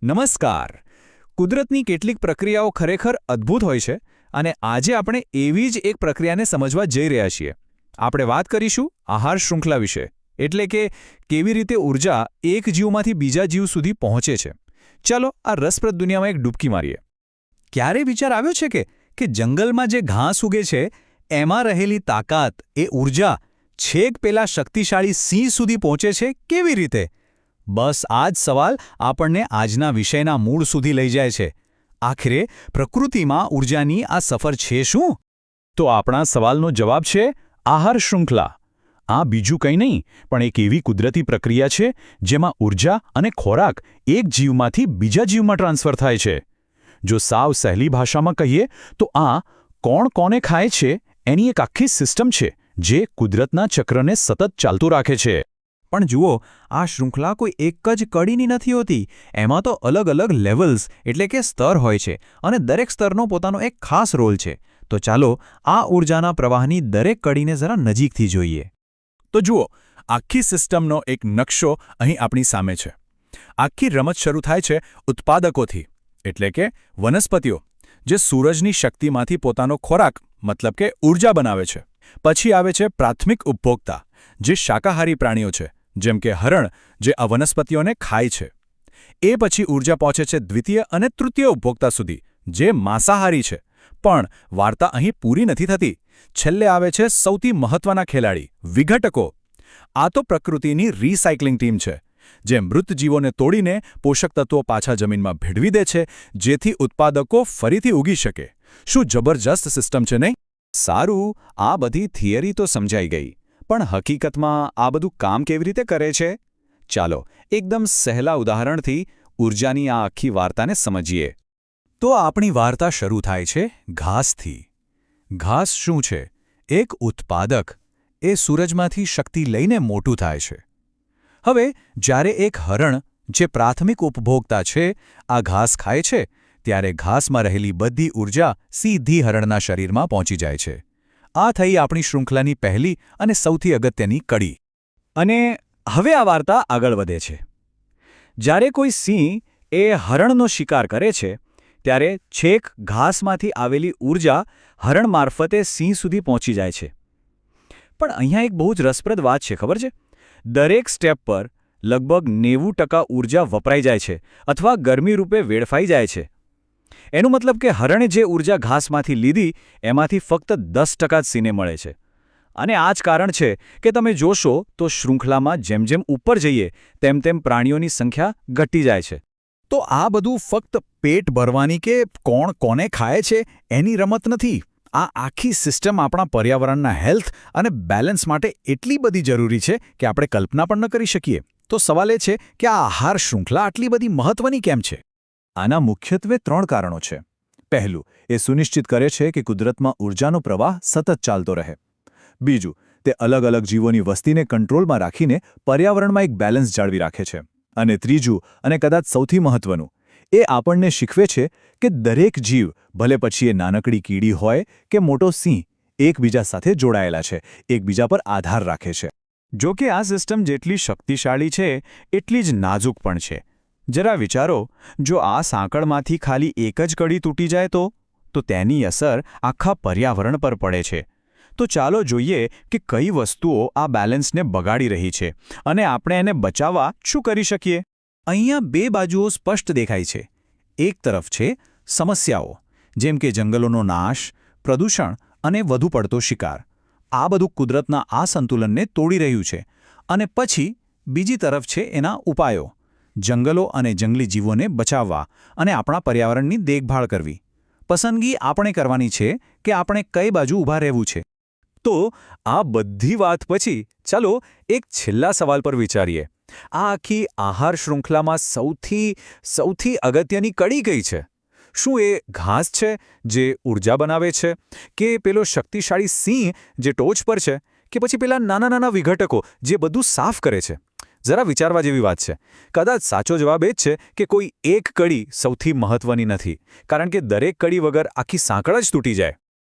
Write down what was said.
નમસ્કાર. કુદરતની કેટલીક પ્રક્રિયાઓ ખરેખર અદ્ભુત હોય છે અને આજે આપણે એવી જ એક પ્રક્રિયાને સમજવા જઈ રહ્યા છીએ. આપણે વાત કરીશું આહાર શૃંખલા વિશે, એટલે કે કેવી રીતે ઊર્જા એક જીવમાંથી બીજા જીવ સુધી પહોંચે છે. ચાલો આ રસપ્રદ દુનિયામાં એક ડૂબકી મારીએ. ક્યારે વિચાર આવ્યો છે કે જંગલમાં જે ઘાસ ઉગે છે એમાં રહેલી તાકાત, એ ઊર્જા છેક પેલા શક્તિશાળી સિંહ સુધી પહોંચે છે કેવી રીતે? બસ આ જ સવાલ આપણને આજના વિષયના મૂળ સુધી લઈ જાય છે. આખરે પ્રકૃતિમાં ઊર્જાની આ સફર છે શું? તો આપણા સવાલનો જવાબ છે આહાર શૃંખલા. આ બીજું કંઈ નહીં પણ એક એવી કુદરતી પ્રક્રિયા છે જેમાં ઊર્જા અને ખોરાક એક જીવમાંથી બીજા જીવમાં ટ્રાન્સફર થાય છે. જો સાવ સહેલી ભાષામાં કહીએ તો આ કોણ કોને ખાય છે એની એક આખી સિસ્ટમ છે જે કુદરતના ચક્રને સતત ચાલતું રાખે છે. પણ જુઓ, આ શૃંખલા કોઈ એક જ કડીની નથી હોતી. એમાં તો અલગ અલગ લેવલ્સ એટલે કે સ્તર હોય છે અને દરેક સ્તરનો પોતાનો એક ખાસ રોલ છે. તો ચાલો આ ઊર્જાના પ્રવાહની દરેક કડીને જરા નજીકથી જોઈએ. તો જુઓ, આખી સિસ્ટમનો એક નકશો અહીં આપણી સામે છે. આખી રમત શરૂ થાય છે ઉત્પાદકોથી, એટલે કે વનસ્પતિઓ, જે સૂરજની શક્તિમાંથી પોતાનો ખોરાક મતલબ કે ઊર્જા બનાવે છે. પછી આવે છે પ્રાથમિક ઉપભોક્તા, જે શાકાહારી પ્રાણીઓ છે, જેમ કે હરણ, જે આ વનસ્પતિઓને ખાય છે. એ પછી ઊર્જા પહોંચે છે દ્વિતીય અને તૃતીય ઉપભોક્તા સુધી, જે માંસાહારી છે. પણ વાર્તા અહીં પૂરી નથી થતી. છેલ્લે આવે છે સૌથી મહત્વના ખેલાડી, વિઘટકો. આ તો પ્રકૃતિની રિસાયકલિંગ ટીમ છે, જે મૃત જીવોને તોડીને પોષક તત્વો પાછા જમીનમાં ભેળવી દે છે, જેથી ઉત્પાદકો ફરીથી ઉગી શકે. શું જબરજસ્ત સિસ્ટમ છે નહીં? સારું, આ બધી થિયરી તો સમજાઈ ગઈ. પણ હકીકતમાં આ બધું કામ કેવી રીતે કરે છે? ચાલો એકદમ સહેલા ઉદાહરણથી ઊર્જાની આ આખી વાર્તાને સમજીએ. તો આપણી વાર્તા શરૂ થાય છે ઘાસથી. ઘાસ શું છે? એક ઉત્પાદક. એ સૂરજમાંથી શક્તિ લઈને મોટું થાય છે. હવે જ્યારે એક હરણ, જે પ્રાથમિક ઉપભોક્તા છે, આ ઘાસ ખાય છે, ત્યારે ઘાસમાં રહેલી બધી ઊર્જા સીધી હરણના શરીરમાં પહોંચી જાય છે. આ થઈ આપણી શૃંખલાની પહેલી અને સૌથી અગત્યની કડી. અને હવે આ વાર્તા આગળ વધે છે. જ્યારે કોઈ સિંહ એ હરણનો શિકાર કરે છે, ત્યારે છેક ઘાસમાંથી આવેલી ઊર્જા હરણ મારફતે સિંહ સુધી પહોંચી જાય છે. પણ અહીંયા એક બહુ જ રસપ્રદ વાત છે, ખબર છે? દરેક સ્ટેપ પર લગભગ 90% ઊર્જા વપરાઈ જાય છે અથવા ગરમી રૂપે વેડફાઈ જાય છે. એનું મતલબ કે હરણે જે ઊર્જા ઘાસમાંથી લીધી એમાંથી ફક્ત 10% જ સિંહને મળે છે. અને આ જ કારણ છે કે તમે જોશો તો શૃંખલામાં જેમ જેમ ઉપર જઈએ તેમ તેમ પ્રાણીઓની સંખ્યા ઘટી જાય છે. તો આ બધું ફક્ત પેટ ભરવાની કે કોણ કોને ખાય છે એની રમત નથી. આ આખી સિસ્ટમ આપણા પર્યાવરણના હેલ્થ અને બેલેન્સ માટે એટલી બધી જરૂરી છે કે આપણે કલ્પના પણ ન કરી શકીએ. તો સવાલ એ છે કે આ આહાર શૃંખલા આટલી બધી મહત્વની કેમ છે? આના મુખ્યત્વે 3 કારણો છે. પહેલું, એ સુનિશ્ચિત કરે છે કે કુદરતમાં ઊર્જાનો પ્રવાહ સતત ચાલતો રહે. બીજું, તે અલગ અલગ જીવોની વસ્તીને કંટ્રોલમાં રાખીને પર્યાવરણમાં એક બેલેન્સ જાળવી રાખે છે. અને ત્રીજું, અને કદાચ સૌથી મહત્વનું, એ આપણને શીખવે છે કે દરેક જીવ, ભલે પછી એ નાનકડી કીડી હોય કે મોટો સિંહ, એકબીજા સાથે જોડાયેલા છે, એકબીજા પર આધાર રાખે છે. જો કે આ સિસ્ટમ જેટલી શક્તિશાળી છે એટલી જ નાજુક પણ છે. જરા વિચારો, જો આ સાંકળમાંથી ખાલી એક જ કડી તૂટી જાય તો તેની અસર આખા પર્યાવરણ પર પડે છે. તો ચાલો જોઈએ કે કઈ વસ્તુઓ આ બેલેન્સને બગાડી રહી છે અને આપણે એને બચાવવા શું કરી શકીએ. અહીંયા 2 બાજુઓ સ્પષ્ટ દેખાય છે. એક તરફ છે સમસ્યાઓ, જેમ કે જંગલોનો નાશ, પ્રદૂષણ અને વધુ પડતો શિકાર. આ બધું કુદરતના આ સંતુલનને તોડી રહ્યું છે. અને પછી બીજી તરફ છે એના ઉપાયો, જંગલો અને જંગલી જીવોને બચાવવા અને આપણા પર્યાવરણની દેખભાળ કરવી. પસંદગી આપણે કરવાની છે કે આપણે કઈ બાજુ ઊભા રહેવું છે. તો આ બધી વાત પછી ચાલો એક છેલ્લા સવાલ પર વિચારીએ. આ આખી આહાર શૃંખલામાં સૌથી અગત્યની કડી કઈ છે? શું એ ઘાસ છે જે ઊર્જા બનાવે છે, કે પેલો શક્તિશાળી સિંહ જે ટોચ પર છે, કે પછી પેલા નાના નાના વિઘટકો જે બધું સાફ કરે છે? જરા વિચારવા જેવી વાત છે. કદાચ સાચો જવાબ એ જ છે કે કોઈ એક કડી સૌથી મહત્વની નથી, કારણ કે દરેક કડી વગર આખી સાંકળ જ તૂટી જાય.